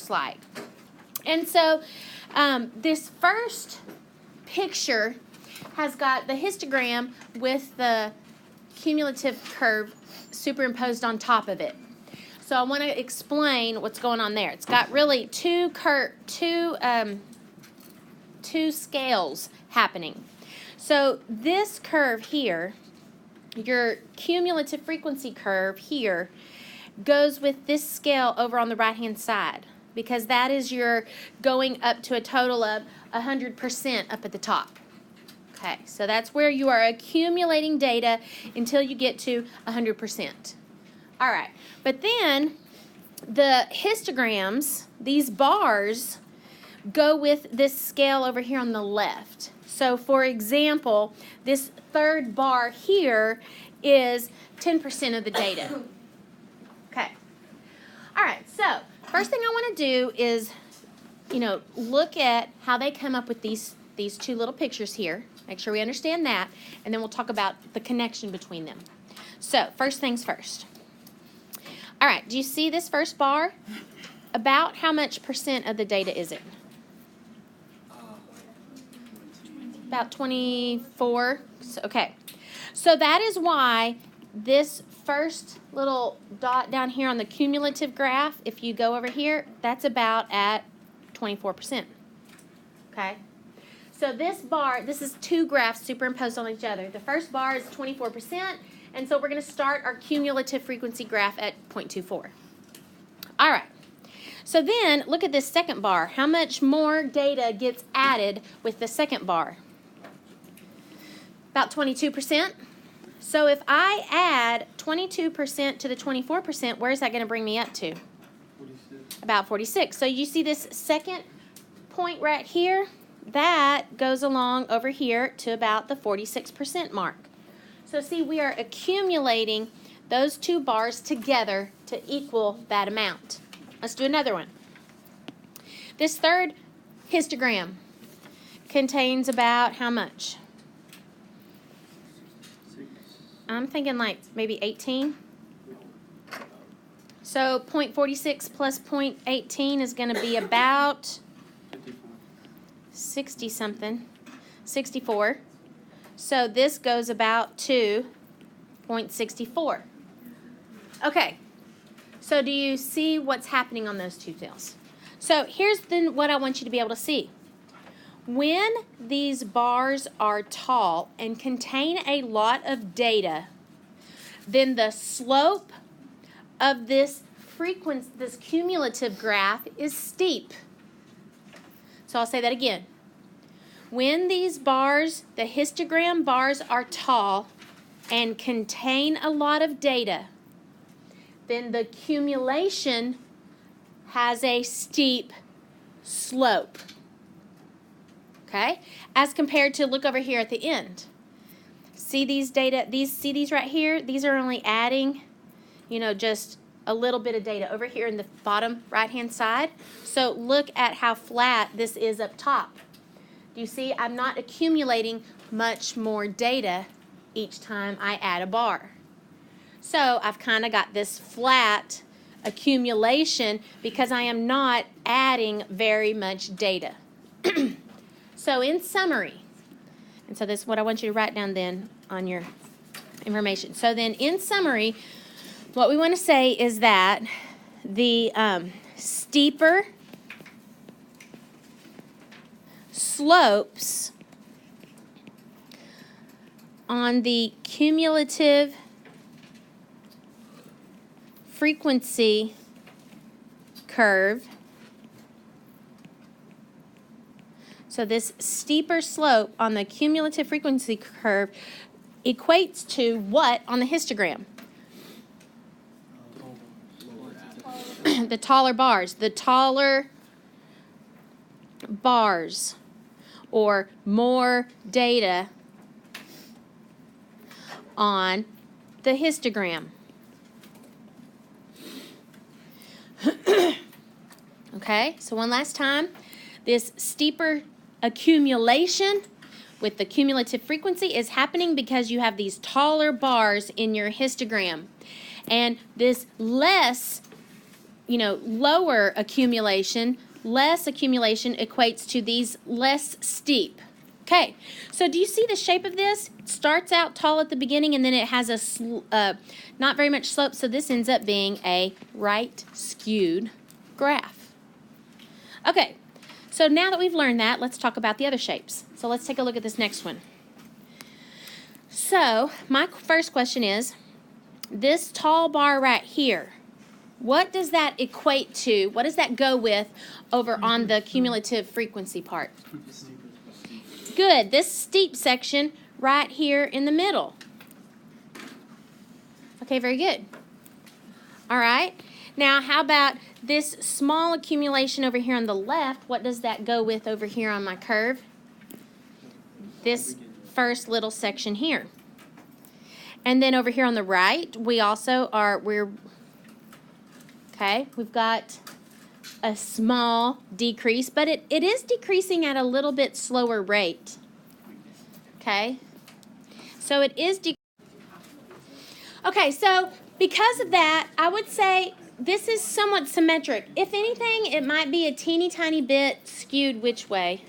looks like. And so this first picture has got the histogram with the cumulative curve superimposed on top of it. So I want to explain what's going on there. It's got really two scales happening. So this curve here, your cumulative frequency curve here, goes with this scale over on the right-hand side, because that is your going up to a total of 100% up at the top. Okay, so that's where you are accumulating data until you get to 100%. All right, but then the histograms, these bars, go with this scale over here on the left. So for example, this third bar here is 10% of the data. Okay. All right, so first thing I want to do is, look at how they come up with these two little pictures here. Make sure we understand that, and then we'll talk about the connection between them. So first things first. All right, do you see this first bar? About how much percent of the data is it? About 24. Okay, so that is why this first little dot down here on the cumulative graph, if you go over here, that's about at 24%. Okay, so this bar, this is two graphs superimposed on each other. The first bar is 24%, and so we're going to start our cumulative frequency graph at 0.24. All right, so then look at this second bar. How much more data gets added with the second bar? About 22%. So if I add 22% to the 24%, where is that going to bring me up to? 46. About 46. So you see this second point right here? That goes along over here to about the 46% mark. So see, we are accumulating those two bars together to equal that amount. Let's do another one. This third histogram contains about how much? I'm thinking like maybe 18. So 0.46 plus 0.18 is going to be about 60 something, 64. So this goes about to 0.64. Okay, so do you see what's happening on those two tails? So here's what I want you to be able to see. When these bars are tall and contain a lot of data, then the slope of this cumulative graph is steep. So I'll say that again. When these bars, the histogram bars, are tall and contain a lot of data, then the accumulation has a steep slope. Okay? As compared to, look over here at the end. See these data, see these right here? These are only adding, just a little bit of data over here in the bottom right-hand side. So look at how flat this is up top. Do you see? I'm not accumulating much more data each time I add a bar. So I've kind of got this flat accumulation because I am not adding very much data. So in summary, and so this is what I want you to write down then on your information. So then in summary, what we want to say is that the steeper slopes on the cumulative frequency curve, so this steeper slope on the cumulative frequency curve equates to what on the histogram? The taller bars. The taller bars, or more data on the histogram. Okay, so one last time. This steeper accumulation with the cumulative frequency is happening because you have these taller bars in your histogram. And this less, lower accumulation, less accumulation equates to these less steep. Okay, so do you see the shape of this? It starts out tall at the beginning, and then it has a not very much slope, so this ends up being a right skewed graph. Okay, so now that we've learned that, let's talk about the other shapes. So let's take a look at this next one. So my first question is, this tall bar right here, what does that equate to? What does that go with over on the cumulative frequency part? Good. This steep section right here in the middle. Okay, very good. All right. Now, how about this small accumulation over here on the left? What does that go with over here on my curve? This first little section here. And then over here on the right, we've got a small decrease, but it is decreasing at a little bit slower rate. Okay? So it is Okay, so because of that, I would say this is somewhat symmetric. If anything, it might be a teeny tiny bit skewed which way?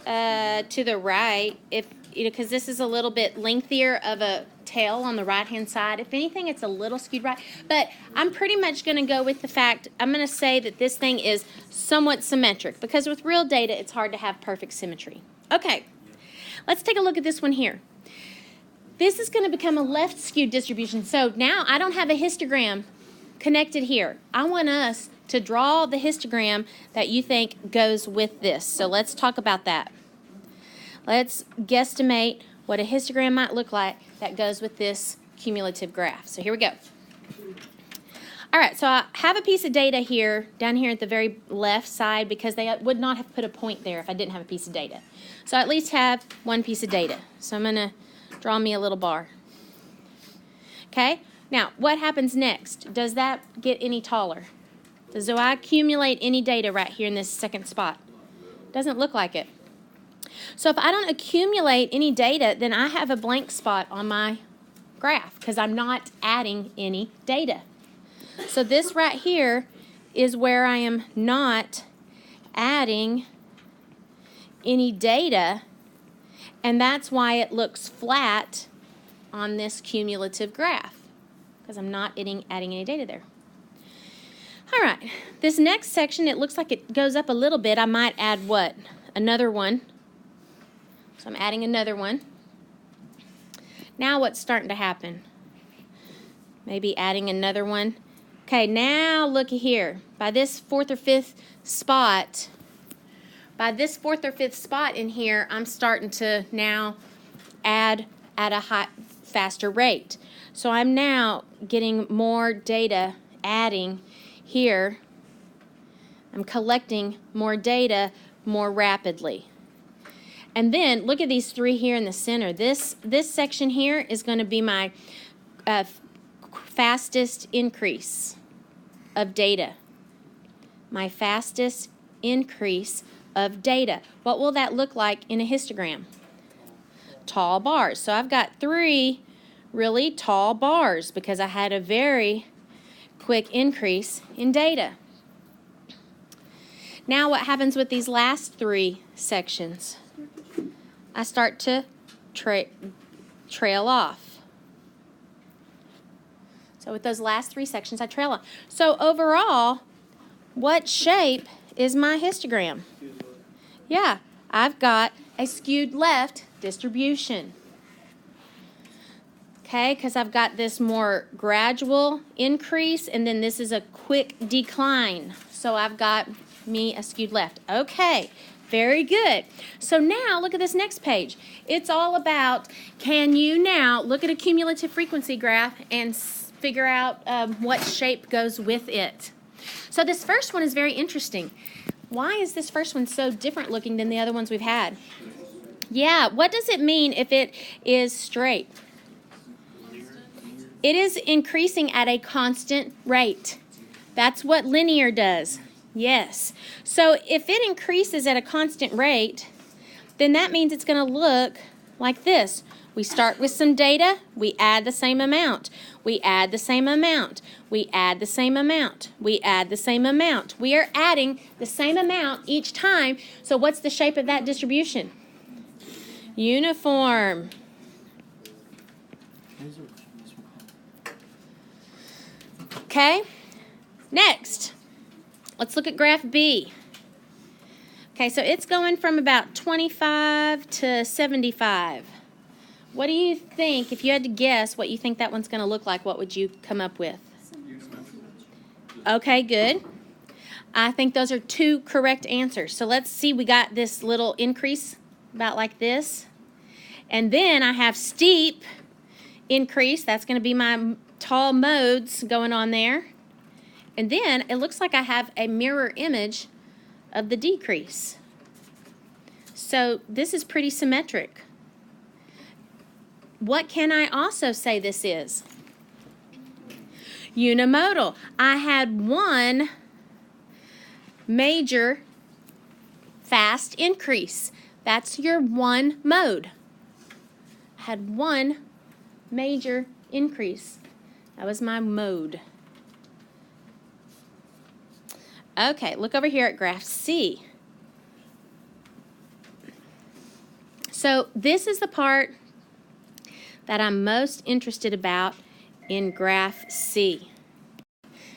To the right, because this is a little bit lengthier of a tail on the right-hand side. If anything, it's a little skewed right. But I'm pretty much going to go with the fact, I'm going to say that this thing is somewhat symmetric, because with real data, it's hard to have perfect symmetry. Okay, let's take a look at this one here. This is going to become a left skewed distribution. So now I don't have a histogram connected here. I want us to draw the histogram that you think goes with this. So let's talk about that. Let's guesstimate what a histogram might look like that goes with this cumulative graph. So here we go. All right, so I have a piece of data here, down here at the very left side, because they would not have put a point there if I didn't have a piece of data. So I at least have one piece of data. So I'm going to draw me a little bar. Okay, now what happens next? Does that get any taller? Do I accumulate any data right here in this second spot? Doesn't look like it. So if I don't accumulate any data, then I have a blank spot on my graph because I'm not adding any data. So this right here is where I am not adding any data, and that's why it looks flat on this cumulative graph, because I'm not adding any data there. All right, this next section, it looks like it goes up a little bit. I might add what? Another one. So I'm adding another one. Now what's starting to happen? Maybe adding another one. Okay, now look here. By this fourth or fifth spot in here, I'm starting to now add at a faster rate. So I'm now getting more data adding here. I'm collecting more data more rapidly. And then look at these three here in the center. This section here is going to be my fastest increase of data. My fastest increase of data. What will that look like in a histogram? Tall bars. So I've got three really tall bars because I had a very quick increase in data. Now what happens with these last three sections? I start to trail off. So with those last three sections, I trail off. So overall, what shape is my histogram? Yeah, I've got a skewed left distribution. Okay, because I've got this more gradual increase, and then this is a quick decline. So I've got me a skewed left. Okay, very good. So now look at this next page. It's all about, can you now look at a cumulative frequency graph and figure out what shape goes with it. So this first one is very interesting. Why is this first one so different looking than the other ones we've had? Yeah, what does it mean if it is straight? It is increasing at a constant rate. That's what linear does. Yes. So if it increases at a constant rate, then that means it's going to look like this. We start with some data, we add the same amount. We add the same amount. We add the same amount. We add the same amount. We are adding the same amount each time. So what's the shape of that distribution? Uniform. Okay, next, let's look at graph B. Okay, so it's going from about 25 to 75. What do you think, if you had to guess what you think that one's going to look like, what would you come up with? Okay, good. I think those are two correct answers. So let's see, we got this little increase about like this. And then I have steep increase. That's going to be my tall modes going on there. And then it looks like I have a mirror image of the decrease. So this is pretty symmetric. What can I also say this is? Unimodal. I had one major fast increase. That's your one mode. I had one major increase. That was my mode. Okay, look over here at graph C. So this is the part that I'm most interested about in graph C.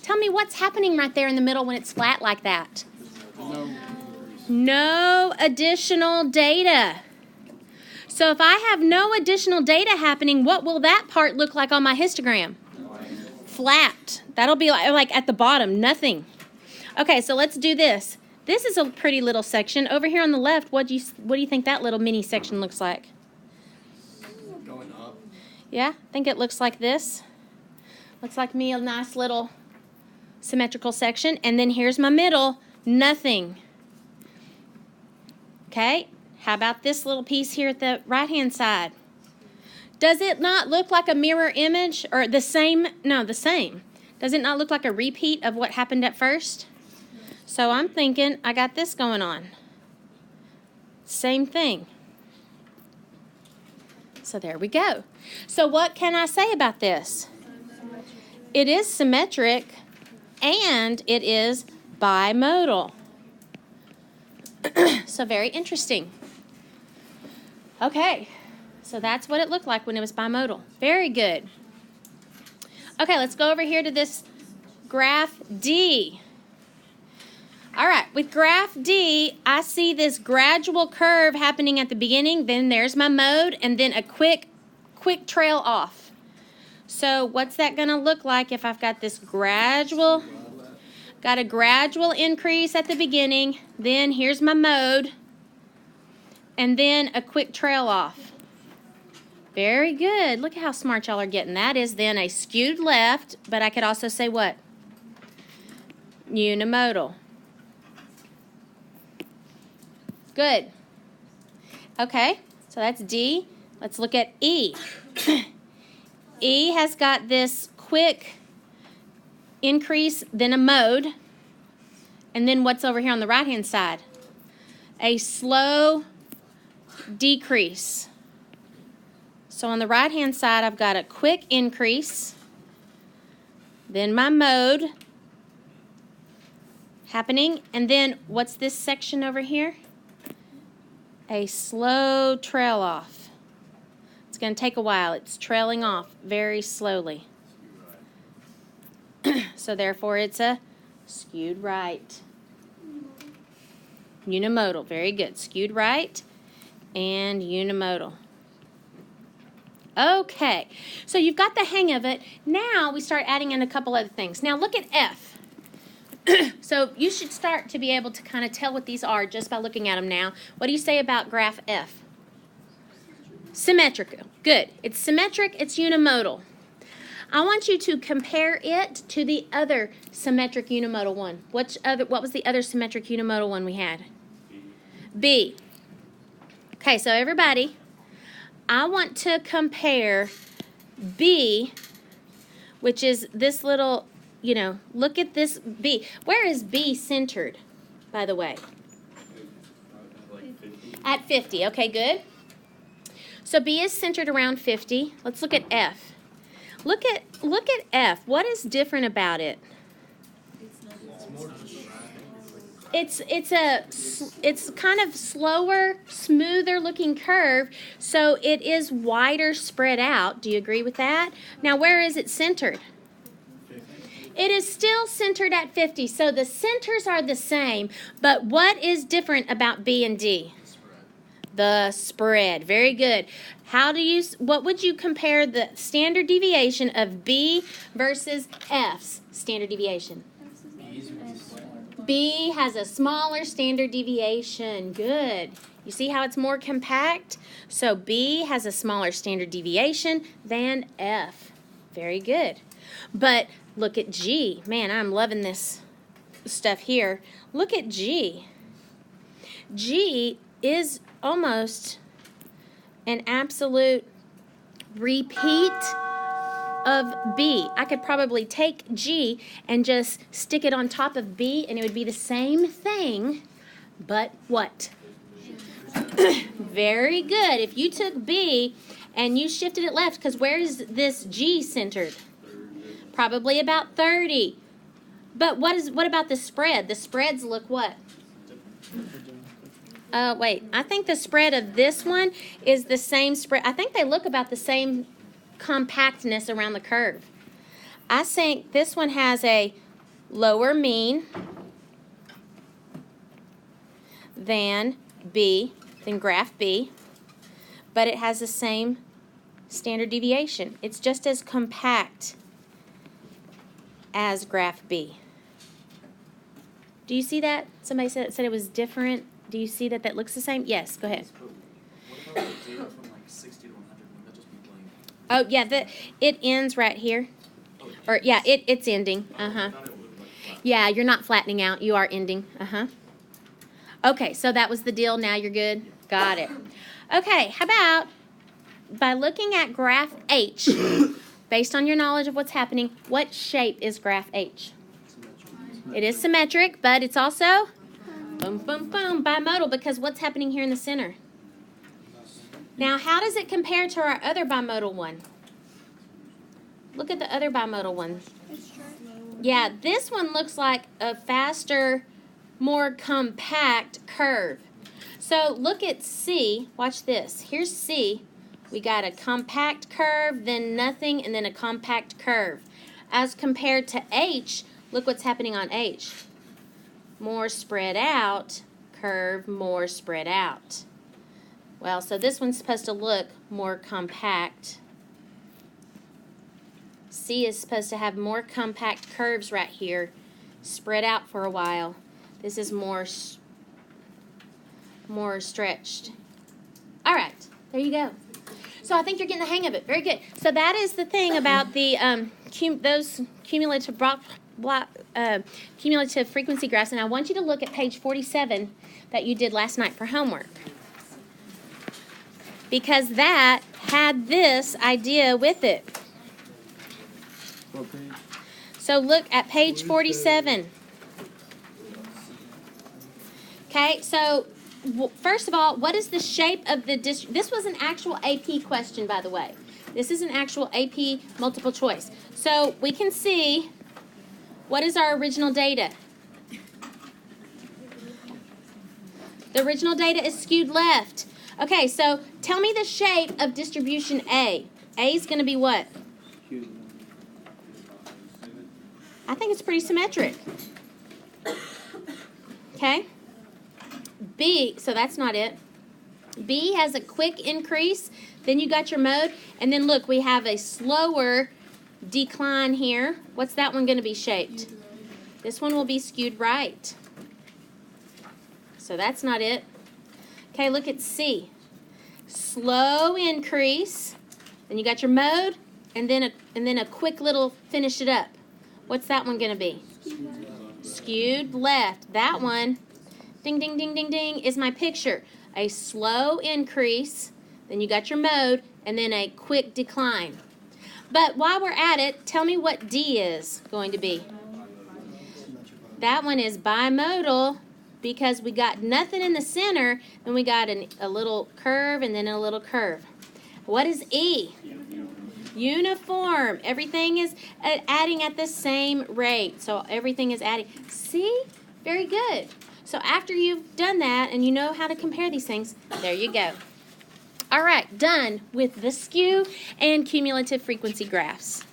Tell me what's happening right there in the middle when it's flat like that. No additional data. So if I have no additional data happening, what will that part look like on my histogram? Flat. That'll be like at the bottom, nothing. Okay, so let's do this. This is a pretty little section. Over here on the left, what do you think that little mini section looks like? Going up. Yeah, I think it looks like this. Looks like me a nice little symmetrical section. And then here's my middle, nothing. Okay, how about this little piece here at the right-hand side? Does it not look like a mirror image or the same? No, the same. Does it not look like a repeat of what happened at first? So I'm thinking I got this going on. Same thing. So there we go. So what can I say about this? It is symmetric and it is bimodal. So very interesting. Okay, so that's what it looked like when it was bimodal. Very good. Okay, let's go over here to this graph D. All right, with graph D, I see this gradual curve happening at the beginning, then there's my mode, and then a quick trail off. So what's that going to look like if I've got this gradual, got a gradual increase at the beginning, then here's my mode, and then a quick trail off. Very good. Look at how smart y'all are getting. That is then a skewed left, but I could also say what? Unimodal. Good. Okay, so that's D. Let's look at E. E has got this quick increase, then a mode, and then what's over here on the right-hand side? A slow decrease. So on the right-hand side, I've got a quick increase, then my mode happening, and then what's this section over here? A slow trail off. It's going to take a while. It's trailing off very slowly. So therefore, it's a skewed right. Unimodal. Very good. Skewed right and unimodal. Okay, so you've got the hang of it. Now we start adding in a couple other things. Now look at F. So you should start to be able to kind of tell what these are just by looking at them now. What do you say about graph F? Symmetrical. Good. It's symmetric. It's unimodal. I want you to compare it to the other symmetric unimodal one. What was the other symmetric unimodal one we had? B. Okay, so everybody, I want to compare B, which is this little, look at this B. Where is B centered, by the way? At 50. Okay, good. So B is centered around 50. Let's look at F. Look at F. What is different about it? It's kind of slower, smoother looking curve, so it is wider spread out. Do you agree with that? Now, where is it centered? It is still centered at 50, so the centers are the same, but what is different about B and D? The spread. Very good. What would you compare the standard deviation of B versus F's standard deviation? B has a smaller standard deviation. Good. You see how it's more compact? So B has a smaller standard deviation than F. Very good. But look at G. Man, I'm loving this stuff here. Look at G. G is almost an absolute repeat of B. I could probably take G and just stick it on top of B and it would be the same thing, but what? Very good. If you took B and you shifted it left, because where is this G centered? Probably about 30. But what about the spread? The spreads look what? Wait, I think the spread of this one is the same spread. I think they look about the same compactness around the curve. I think this one has a lower mean than graph B, but it has the same standard deviation. It's just as compact as graph B. Do you see that? Somebody said it was different. Do you see that looks the same? Yes, go ahead. What about the data from like 60 to 100? Wouldn't that just be blank? Oh, yeah, it ends right here. Or, yeah, it's ending. Uh-huh. Yeah, you're not flattening out. You are ending. Uh-huh. Okay, so that was the deal. Now you're good? Got it. Okay, how about by looking at graph H, based on your knowledge of what's happening, what shape is graph H? It is symmetric, but it's also boom, boom, boom, bimodal, because what's happening here in the center? Now, how does it compare to our other bimodal one? Look at the other bimodal one. Yeah, this one looks like a faster, more compact curve. So look at C. Watch this. Here's C. We got a compact curve, then nothing, and then a compact curve. As compared to H, look what's happening on H. More spread out, curve, more spread out. Well, so this one's supposed to look more compact. C is supposed to have more compact curves right here, spread out for a while. This is more stretched. All right, there you go. So I think you're getting the hang of it. Very good. So that is the thing about the those cumulative cumulative frequency graphs, and I want you to look at page 47 that you did last night for homework, because that had this idea with it. So look at page 47. Okay, so first of all, what is the shape of the this was an actual AP question, by the way. This is an actual AP multiple choice. So we can see, what is our original data? The original data is skewed left. Okay, so tell me the shape of distribution A. A is going to be what? I think it's pretty symmetric. Okay. B, so that's not it. B has a quick increase, then you got your mode, and then look, we have a slower decline here. What's that one going to be shaped? This one will be skewed right. So that's not it. Okay, look at C. Slow increase, then you got your mode, and then a quick little finish it up. What's that one going to be? Skewed left. That one, ding, ding, ding, ding, ding, is my picture. A slow increase, then you got your mode, and then a quick decline. But while we're at it, tell me what D is going to be. That one is bimodal, because we got nothing in the center, and we got a little curve and then a little curve. What is E? Uniform. Everything is adding at the same rate. So everything is adding. See? Very good. So after you've done that and you know how to compare these things, there you go. All right, done with the skew and cumulative frequency graphs.